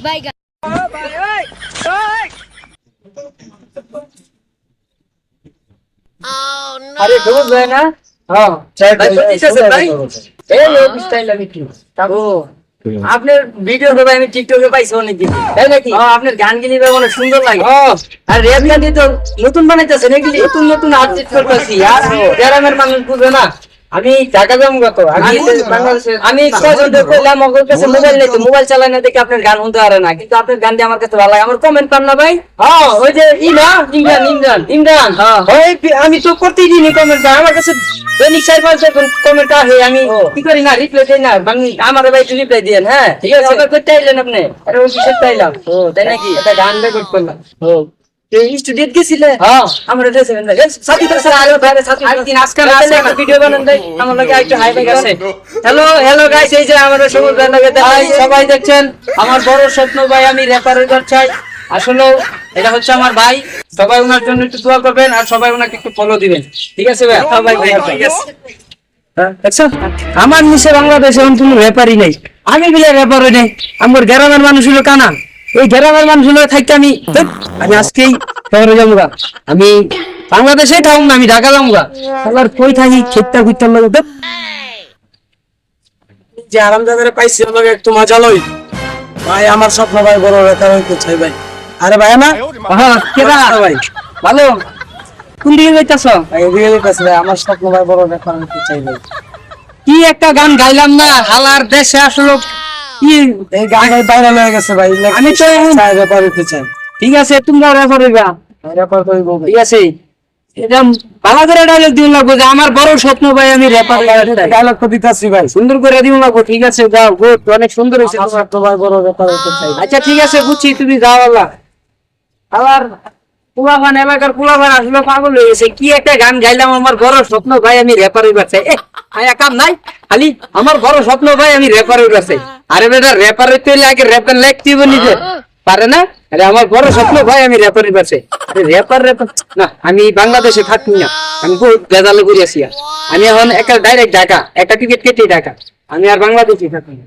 বাইগা আরে খবর ভাই না? হ্যাঁ ভাই ঠিক আছে ভাই। এই লো স্টাইল আমি কি ও আপনার ভিডিও তো ভাই আমি টিকটকে পাইছি অনেক দিন তাই নাকি? আপনার গান গিনি ভাই অনেক সুন্দর লাগে। আর রেপ গান দিয়ে তো নতুন বানাইতেছেন এগুলি নতুন নতুন আর্টিস্ট করতেছি আর গ্রামের মানুষ বুঝবে না। আমি ঢাকা যাবো কত আমি ছয়জনদের কইলাম ওদের কাছে মোবাইল নেই তো মোবাইল চালায় না দেখে আপনার গান শুনতে পারে না কিন্তু আপনার গান দিয়ে আমার কাছে ভালো লাগে। আমার কমেন্ট পান না ভাই? হ্যাঁ ওই যে না ইমরান ইমরান ইমরান ওই আমি তো করতেই দিইনি কমেন্ট আমার কাছে দৈনিক 4-5 কমেন্ট আসে আমি কি করি না রিপ্লাই দেই না আমার ভাই একটু রিপ্লাই দিয়েন। হ্যাঁ ঠিক আছে ওটা করতে আইলেন আপনি আরে ওই কিসের চাইলাম ও তাই নাকি এটা গান রেকর্ড করলাম ও স্টুডিওতে গেছিলে? হ্যাঁ আমরা দেশেন ভাই সাথী তো স্যার আরো বাইরে সাথী আজকে আজকে না ভিডিও বানান ভাই আমার লাগে একটু হাই ভাই আছে। হ্যালো হ্যালো গাইস এই যে আমাদের সবুজ ভাই লাগে দেখাই সবাই দেখছেন আমার বড় স্বপ্ন ভাই আমি র্যাপার হতে চাই। আসলে এটা হচ্ছে আমার ভাই সবাই ওনার জন্য একটু দোয়া করবেন আর সবাই ওনাকে একটু ফলো দিবেন ঠিক আছে ভাই? সবাই ভাই ঠিক আছে। দেখছো আমার নিচে বাংলাদেশে কোনো র্যাপারই নাই আমি বিলে র্যাপার হই নাই আমার গ্রামের মানুষ হলো কানা এই গ্রামের মানুষ হলো থাকতে আমি আজকেই শহরে যাবো আমি বাংলাদেশে থাকুন না আমি ঢাকা যাবো আবার কই থাকি খেতটা খুঁজতাম লাগে যে আরামদায়ক পাইছি ওর লগে একটু মজা লই ভাই আমার স্বপ্ন ভাই বড় রেখার হইতে চাই ভাই। আরে ভাই না হ্যাঁ কেডা ভাই ভালো কোন দিকে যাইতাছ? ভাই এদিকে যাইতাছি ভাই আমার স্বপ্ন ভাই বড় রেখার হইতে চাই ভাই। কি একটা গান গাইলাম না হালার দেশে আসলো কি এই গান ভাইরাল হয়ে গেছে ভাই আমি তো চাই রেখার হইতে চাই। ঠিক আছে তোমরা রেফার হইবা রেখার কইব ভাই ঠিক আছে এটা ভালো করে ডায়লগ দিন লাগবো যে আমার বড় স্বপ্ন ভাই আমি রেফার ডায়লগ তো দিতাছি ভাই সুন্দর করে দিন লাগবো ঠিক আছে যাও গুড অনেক সুন্দর হয়েছে আমার স্বপ্ন ভাই বড় রেখার হইতে চাই। আচ্ছা ঠিক আছে বুঝছি তুমি যাও আল্লাহ আবার পুলাভান এলাকার পুলাভান আসলে পাগল হয়ে গেছে কি একটা গান গাইলাম আমার বড় স্বপ্ন ভাই আমি রেফার হইবার চাই আয়া কাম নাই খালি আমার বড় স্বপ্ন ভাই আমি রেফার হইবার চাই। আরে বেটা রেফার হইতে হইলে আগে রেফার লিখতে হবে নিজে পারে না? আরে আমার বড় স্বপ্ন ভাই আমি রেফার হইবার চাই। আরে রেফার না আমি বাংলাদেশে থাকি না আমি বহুত বেজালে ঘুরে আসি আমি এখন একটা ডাইরেক্ট ঢাকা একটা টিকিট কেটে ঢাকা আমি আর বাংলাদেশে থাকি না।